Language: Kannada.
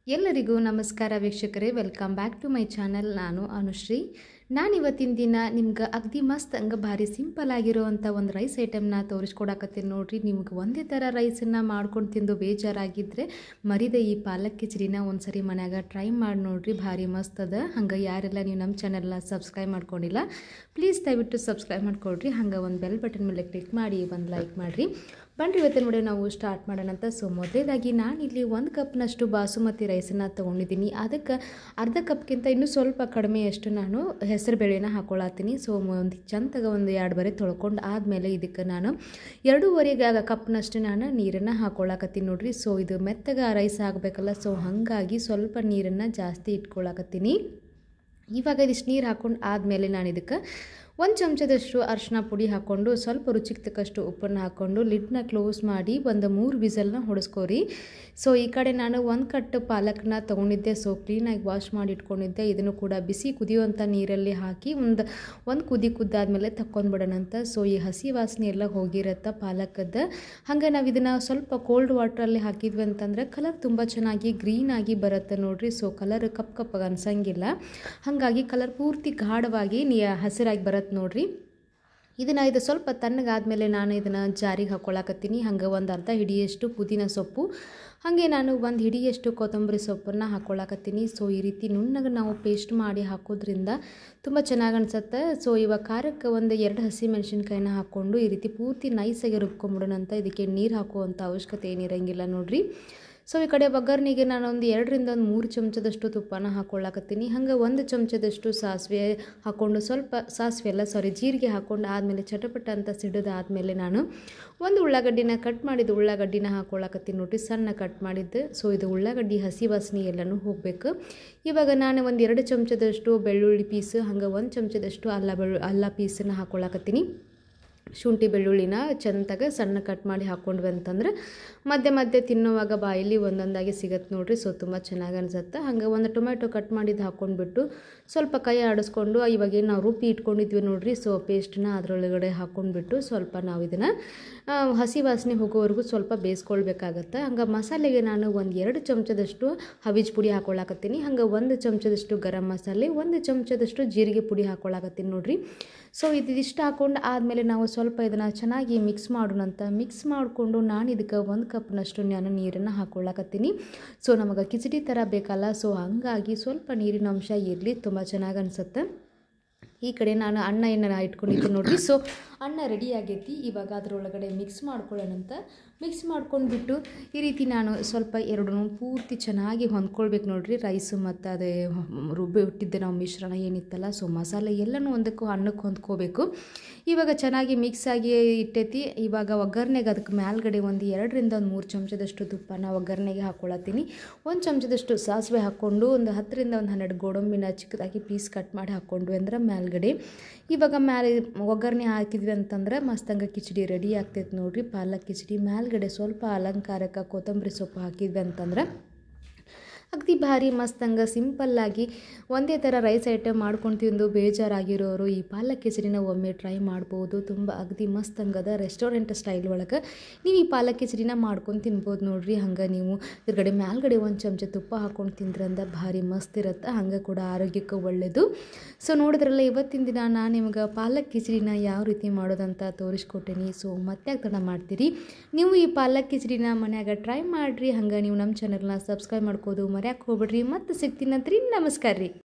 ಎಲ್ಲರಿಗೂ ನಮಸ್ಕಾರ ವೀಕ್ಷಕರೇ, welcome back to my channel. ನಾನು ಅನುಶ್ರೀ. ಇವತ್ತಿನ ದಿನ ನಿಮ್ಗೆ ಅಗದಿ ಮಸ್ತ್ ಹಂಗೆ ಭಾರಿ ಸಿಂಪಲ್ ಆಗಿರೋವಂಥ ಒಂದು ರೈಸ್ ಐಟಮ್ನ ತೋರಿಸ್ಕೊಡಕತ್ತೀನಿ ನೋಡ್ರಿ. ನಿಮ್ಗೆ ಒಂದೇ ಥರ ರೈಸನ್ನು ಮಾಡ್ಕೊಂಡು ತಿಂದು ಬೇಜಾರಾಗಿದ್ದರೆ ಮರಿದೆ ಈ ಪಾಲಕ್ ಕಿಚಡಿನ ಒಂದ್ಸರಿ ಮನ್ಯಾಗ ಟ್ರೈ ಮಾಡಿ ನೋಡ್ರಿ, ಭಾರಿ ಮಸ್ತ್ ಅದ. ಹಂಗೆ ಯಾರೆಲ್ಲ ನೀವು ನಮ್ಮ ಚಾನಲ್ನ ಸಬ್ಸ್ಕ್ರೈಬ್ ಮಾಡ್ಕೊಂಡಿಲ್ಲ ಪ್ಲೀಸ್ ದಯವಿಟ್ಟು ಸಬ್ಸ್ಕ್ರೈಬ್ ಮಾಡ್ಕೊಳ್ರಿ. ಹಂಗೆ ಒಂದು ಬೆಲ್ ಬಟನ್ ಮೇಲೆ ಕ್ಲಿಕ್ ಮಾಡಿ ಒಂದು ಲೈಕ್ ಮಾಡಿರಿ. ಬನ್ರಿ ಇವತ್ತಿನ ವಿಡಿಯೋ ನಾವು ಸ್ಟಾರ್ಟ್ ಮಾಡೋಣಂತ. ಸೊ ಮೊದಲೇದಾಗಿ ನಾನಿಲ್ಲಿ 1 ಕಪ್ನಷ್ಟು ಬಾಸುಮತಿ ರೈಸನ್ನು ತೊಗೊಂಡಿದ್ದೀನಿ. ಅದಕ್ಕೆ ಅರ್ಧ ಕಪ್ಗಿಂತ ಇನ್ನೂ ಸ್ವಲ್ಪ ಕಡಿಮೆಯಷ್ಟು ನಾನು ಹೆಸರುಬೇಳೆನ ಹಾಕ್ಕೊಳತ್ತೀನಿ. ಸೊ ಒಂದು ಚಂದಾಗ ಒಂದು 2 ಬಾರಿ ತೊಳ್ಕೊಂಡು ಆದಮೇಲೆ ಇದಕ್ಕೆ ನಾನು 2.5 ಕಪ್ನಷ್ಟು ನಾನು ನೀರನ್ನು ಹಾಕ್ಕೊಳಕತ್ತೀನಿ ನೋಡ್ರಿ. ಸೊ ಇದು ಮೆತ್ತಗೆ ರೈಸ್ ಆಗಬೇಕಲ್ಲ, ಸೊ ಹಾಗಾಗಿ ಸ್ವಲ್ಪ ನೀರನ್ನು ಜಾಸ್ತಿ ಇಟ್ಕೊಳಕತ್ತೀನಿ. ಇವಾಗ ಇದಿಷ್ಟು ನೀರು ಹಾಕ್ಕೊಂಡು ಆದಮೇಲೆ ನಾನು ಇದಕ್ಕೆ 1 ಚಮಚದಷ್ಟು ಅರಿಶಿನ ಪುಡಿ ಹಾಕ್ಕೊಂಡು ಸ್ವಲ್ಪ ರುಚಿಗೆ ತಕ್ಕಷ್ಟು ಉಪ್ಪನ್ನು ಹಾಕ್ಕೊಂಡು ಲಿಡ್ನ ಕ್ಲೋಸ್ ಮಾಡಿ ಒಂದು 3 ವಿಸಲ್ನ ಹೊಡೆಸ್ಕೋರಿ. ಸೊ ಈ ಕಡೆ ನಾನು 1 ಕಟ್ ಪಾಲಕ್ನ ತೊಗೊಂಡಿದ್ದೆ. ಸೊ ಕ್ಲೀನಾಗಿ ವಾಶ್ ಮಾಡಿ ಇಟ್ಕೊಂಡಿದ್ದೆ. ಇದನ್ನು ಕೂಡ ಬಿಸಿ ಕುದಿಯುವಂಥ ನೀರಲ್ಲಿ ಹಾಕಿ ಒಂದು ಕುದಿ ಕುದ್ದಾದ್ಮೇಲೆ ತಕ್ಕೊಂಡ್ಬಿಡೋಣಂತ. ಸೊ ಈ ಹಸಿ ವಾಸನೆ ಎಲ್ಲ ಹೋಗಿರುತ್ತೆ ಪಾಲಕದ್ದು. ಹಾಗೆ ನಾವು ಇದನ್ನು ಸ್ವಲ್ಪ ಕೋಲ್ಡ್ ವಾಟ್ರಲ್ಲಿ ಹಾಕಿದ್ವಿ ಅಂತಂದರೆ ಕಲರ್ ತುಂಬ ಚೆನ್ನಾಗಿ ಗ್ರೀನಾಗಿ ಬರುತ್ತೆ ನೋಡಿರಿ. ಸೊ ಕಲರ್ ಕಪ್ಪಾಗಿ ಅನ್ಸಂಗಿಲ್ಲ, ಹಾಗಾಗಿ ಕಲರ್ ಪೂರ್ತಿ ಗಾಢವಾಗಿ ಹಸಿರಾಗಿ ಬರುತ್ತೆ ನೋಡ್ರಿ. ಇದು ಸ್ವಲ್ಪ ತಣ್ಣಗಾದ್ಮೇಲೆ ನಾನು ಇದನ್ನು ಜಾರಿಗೆ ಹಾಕ್ಕೊಳಕತ್ತೀನಿ. ಹಾಗೆ ಒಂದು ಅರ್ಧ ಹಿಡಿಯಷ್ಟು ಪುದೀನ ಸೊಪ್ಪು, ಹಾಗೆ ನಾನು 1 ಹಿಡಿಯಷ್ಟು ಕೊತ್ತಂಬರಿ ಸೊಪ್ಪನ್ನು ಹಾಕ್ಕೊಳಕತ್ತೀನಿ. ಸೊ ಈ ರೀತಿ ನುಣ್ಣಗೆ ನಾವು ಪೇಸ್ಟ್ ಮಾಡಿ ಹಾಕೋದ್ರಿಂದ ತುಂಬ ಚೆನ್ನಾಗಿ ಅನಿಸುತ್ತೆ. ಸೊ ಇವಾಗ ಖಾರಕ್ಕೆ ಒಂದು 2 ಹಸಿಮೆಣಸಿನ್ಕಾಯಿನ ಹಾಕ್ಕೊಂಡು ಈ ರೀತಿ ಪೂರ್ತಿ ನೈಸಾಗಿ ರುಬ್ಕೊಂಬಿಡೋಣಂತ. ಇದಕ್ಕೆ ನೀರು ಹಾಕುವಂಥ ಅವಶ್ಯಕತೆ ಏನಿರಂಗಿಲ್ಲ ನೋಡ್ರಿ. ಸೊ ಈ ಕಡೆ ಒಗ್ಗರಣೆಗೆ ನಾನು ಒಂದು 2 ರಿಂದ 3 ಚಮಚದಷ್ಟು ತುಪ್ಪನ ಹಾಕ್ಕೊಳಕತ್ತೀನಿ. ಹಾಗೆ 1 ಚಮಚದಷ್ಟು ಸಾಸಿವೆ ಹಾಕ್ಕೊಂಡು ಜೀರಿಗೆ ಹಾಕ್ಕೊಂಡು ಆದಮೇಲೆ ಚಟಪಟ ಅಂತ ಸಿಡಿದಾದ್ಮೇಲೆ ನಾನು ಒಂದು ಉಳ್ಳಾಗಡ್ಡಿನ ಕಟ್ ಮಾಡಿದ್ದು ಉಳ್ಳಾಗಡ್ಡಿನ ಹಾಕ್ಕೊಳಕತ್ತೀನಿ ನೋಡ್ರಿ, ಸಣ್ಣ ಕಟ್ ಮಾಡಿದ್ದು. ಸೊ ಇದು ಉಳ್ಳಾಗಡ್ಡಿ ಹಸಿ ವಾಸನೆ ಎಲ್ಲನೂ ಹೋಗಬೇಕು. ಇವಾಗ ನಾನು ಒಂದು 2 ಚಮಚದಷ್ಟು ಬೆಳ್ಳುಳ್ಳಿ ಪೀಸು, ಹಾಗೆ 1 ಚಮಚದಷ್ಟು ಅಲ್ಲ ಪೀಸನ್ನು ಹಾಕ್ಕೊಳಕತ್ತೀನಿ. ಶುಂಠಿ ಬೆಳ್ಳುಳ್ಳಿನ ಚೆಂದಾಗೆ ಸಣ್ಣ ಕಟ್ ಮಾಡಿ ಹಾಕ್ಕೊಂಡ್ವಿ ಅಂತಂದ್ರೆ ಮಧ್ಯೆ ತಿನ್ನುವಾಗ ಬಾಯಲ್ಲಿ ಒಂದೊಂದಾಗಿ ಸಿಗತ್ತೆ ನೋಡ್ರಿ. ಸೊ ತುಂಬ ಚೆನ್ನಾಗಿ ಅನಿಸುತ್ತೆ. ಹಾಗೆ ಒಂದು ಟೊಮೆಟೊ ಕಟ್ ಮಾಡಿದ್ದು ಹಾಕ್ಕೊಂಡ್ಬಿಟ್ಟು ಸ್ವಲ್ಪ ಕೈ ಆಡಿಸ್ಕೊಂಡು ಇವಾಗ ನಾವು ರುಬ್ಬಿ ಇಟ್ಕೊಂಡಿದ್ವಿ ನೋಡ್ರಿ. ಸೊ ಪೇಸ್ಟನ್ನ ಅದರೊಳಗಡೆ ಹಾಕ್ಕೊಂಡ್ಬಿಟ್ಟು ಸ್ವಲ್ಪ ನಾವು ಇದನ್ನು ಹಸಿ ವಾಸನೆ ಹೋಗೋವರೆಗೂ ಸ್ವಲ್ಪ ಬೇಯಿಸ್ಕೊಳ್ಬೇಕಾಗತ್ತೆ. ಹಂಗೆ ಮಸಾಲೆಗೆ ನಾನು ಒಂದು 2 ಚಮಚದಷ್ಟು ಹವಿಜ್ ಪುಡಿ ಹಾಕ್ಕೊಳಕತ್ತೀನಿ. ಹಾಗೆ 1 ಚಮಚದಷ್ಟು ಗರಂ ಮಸಾಲೆ, 1 ಚಮಚದಷ್ಟು ಜೀರಿಗೆ ಪುಡಿ ಹಾಕ್ಕೊಳಕತ್ತೀನಿ ನೋಡ್ರಿ. ಸೊ ಇದಿಷ್ಟು ಹಾಕ್ಕೊಂಡು ಆದಮೇಲೆ ನಾವು ಸ್ವಲ್ಪ ಇದನ್ನು ಚೆನ್ನಾಗಿ ಮಿಕ್ಸ್ ಮಾಡೋಣಂತ. ಮಿಕ್ಸ್ ಮಾಡಿಕೊಂಡು ನಾನು ಇದಕ್ಕೆ 1 ಕಪ್ನಷ್ಟು ನಾನು ನೀರನ್ನು ಹಾಕ್ಕೊಳಕತ್ತೀನಿ. ಸೊ ನಮಗೆ ಕಿಚಡಿ ಥರ ಬೇಕಲ್ಲ, ಸೊ ಹಾಗಾಗಿ ಸ್ವಲ್ಪ ನೀರಿನ ಅಂಶ ಇರಲಿ, ತುಂಬ ಚೆನ್ನಾಗಿ ಅನಿಸುತ್ತೆ. ಈ ಕಡೆ ನಾನು ಅನ್ನ ಇಟ್ಕೊಂಡಿದ್ದೆ ನೋಡಿರಿ. ಸೊ ಅನ್ನ ರೆಡಿ ಆಗೈತಿ. ಇವಾಗ ಅದರೊಳಗಡೆ ಮಿಕ್ಸ್ ಮಾಡ್ಕೊಳ್ಳೋಣಂತ. ಮಿಕ್ಸ್ ಮಾಡ್ಕೊಂಡ್ಬಿಟ್ಟು ಈ ರೀತಿ ನಾನು ಸ್ವಲ್ಪ ಎರಡೂ ಪೂರ್ತಿ ಚೆನ್ನಾಗಿ ಹೊಂದ್ಕೊಳ್ಬೇಕು ನೋಡಿರಿ. ರೈಸು ಮತ್ತು ಅದೇ ರುಬ್ಬಿ ಇಟ್ಟಿದ್ದೆ ನಾವು ಮಿಶ್ರಣ ಏನಿತ್ತಲ್ಲ, ಸೊ ಮಸಾಲೆ ಎಲ್ಲನೂ ಒಂದಕ್ಕೂ ಅನ್ನಕ್ಕೆ ಹೊಂದ್ಕೋಬೇಕು. ಇವಾಗ ಚೆನ್ನಾಗಿ ಮಿಕ್ಸ್ ಆಗಿ ಇಟ್ಟೈತಿ. ಇವಾಗ ಒಗ್ಗರಣೆಗೆ ಅದಕ್ಕೆ ಮೇಲ್ಗಡೆ ಒಂದು 2 ರಿಂದ 3 ಚಮಚದಷ್ಟು ತುಪ್ಪನ ಒಗ್ಗರಣೆಗೆ ಹಾಕ್ಕೊಳತ್ತೀನಿ. 1 ಚಮಚದಷ್ಟು ಸಾಸಿವೆ ಹಾಕ್ಕೊಂಡು ಒಂದು 10 ರಿಂದ 12 ಗೋಡಂಬಿನ ಚಿಕ್ಕದಾಗಿ ಪೀಸ್ ಕಟ್ ಮಾಡಿ ಹಾಕ್ಕೊಂಡ್ವಿ ಅಂದ್ರೆ ಮೇಲ್ಗಡೆ ಇವಾಗ ಒಗ್ಗರಣೆ ಹಾಕಿದ್ವಿ ಅಂತಂದ್ರೆ ಮಸ್ತಂಗ ಕಿಚಡಿ ರೆಡಿ ಆಗ್ತೈತೆ ನೋಡ್ರಿ. ಪಾಲಕ್ ಕಿಚಡಿ ಮೇಲ್ಗಡೆ ಸ್ವಲ್ಪ ಅಲಂಕಾರಕ್ಕೆ ಕೊತ್ತಂಬರಿ ಸೊಪ್ಪು ಹಾಕಿದ್ವಿ ಅಂತಂದ್ರೆ ಅಗದಿ ಭಾರಿ ಮಸ್ತಂಗ ಸಿಂಪಲ್ಲಾಗಿ ಒಂದೇ ಥರ ರೈಸ್ ಐಟಮ್ ಮಾಡ್ಕೊಂಡು ತಿಂದು ಬೇಜಾರಾಗಿರೋರು ಈ ಪಾಲಕ್ ಕಿಚಡಿನ ಒಮ್ಮೆ ಟ್ರೈ ಮಾಡ್ಬೋದು. ತುಂಬ ಅಗದಿ ಮಸ್ತಂಗದ ರೆಸ್ಟೋರೆಂಟ್ ಸ್ಟೈಲ್ ಒಳಗೆ ನೀವು ಈ ಪಾಲಕ್ ಕಿಚಡಿನ ಮಾಡ್ಕೊಂಡು ತಿನ್ಬೋದು ನೋಡ್ರಿ. ಹಂಗೆ ನೀವು ಇದ್ರಗಡೆ ಮೇಲ್ಗಡೆ 1 ಚಮಚ ತುಪ್ಪ ಹಾಕ್ಕೊಂಡು ತಿಂದ್ರಂದ ಭಾರಿ ಮಸ್ತ್ ಇರುತ್ತೆ. ಹಂಗೆ ಕೂಡ ಆರೋಗ್ಯಕ್ಕೆ ಒಳ್ಳೆಯದು. ಸೊ ನೋಡಿದ್ರಲ್ಲ, ಇವತ್ತಿನ ದಿನ ನಾನು ನಿಮ್ಗೆ ಪಾಲಕ್ ಕಿಚಡಿನ ಯಾವ ರೀತಿ ಮಾಡೋದಂತ ತೋರಿಸ್ಕೊಟ್ಟೇನಿ. ಸೊ ಮತ್ತೆ ತಡ ಮಾಡ್ತೀರಿ ನೀವು ಈ ಪಾಲಕ್ ಕಿಚಡಿನ ಮನ್ಯಾಗ ಟ್ರೈ ಮಾಡಿರಿ. ಹಂಗೆ ನೀವು ನಮ್ಮ ಚಾನಲ್ನ ಸಬ್ಸ್ಕ್ರೈಬ್ ಮಾಡ್ಕೋದು ಮರ್ಯಾಕೆ ಹೋಗ್ಬಿಡ್ರಿ. ಮತ್ತೆ ಸಿಗ್ತೀನಂತ್ರಿ. ನಮಸ್ಕಾರ ರೀ.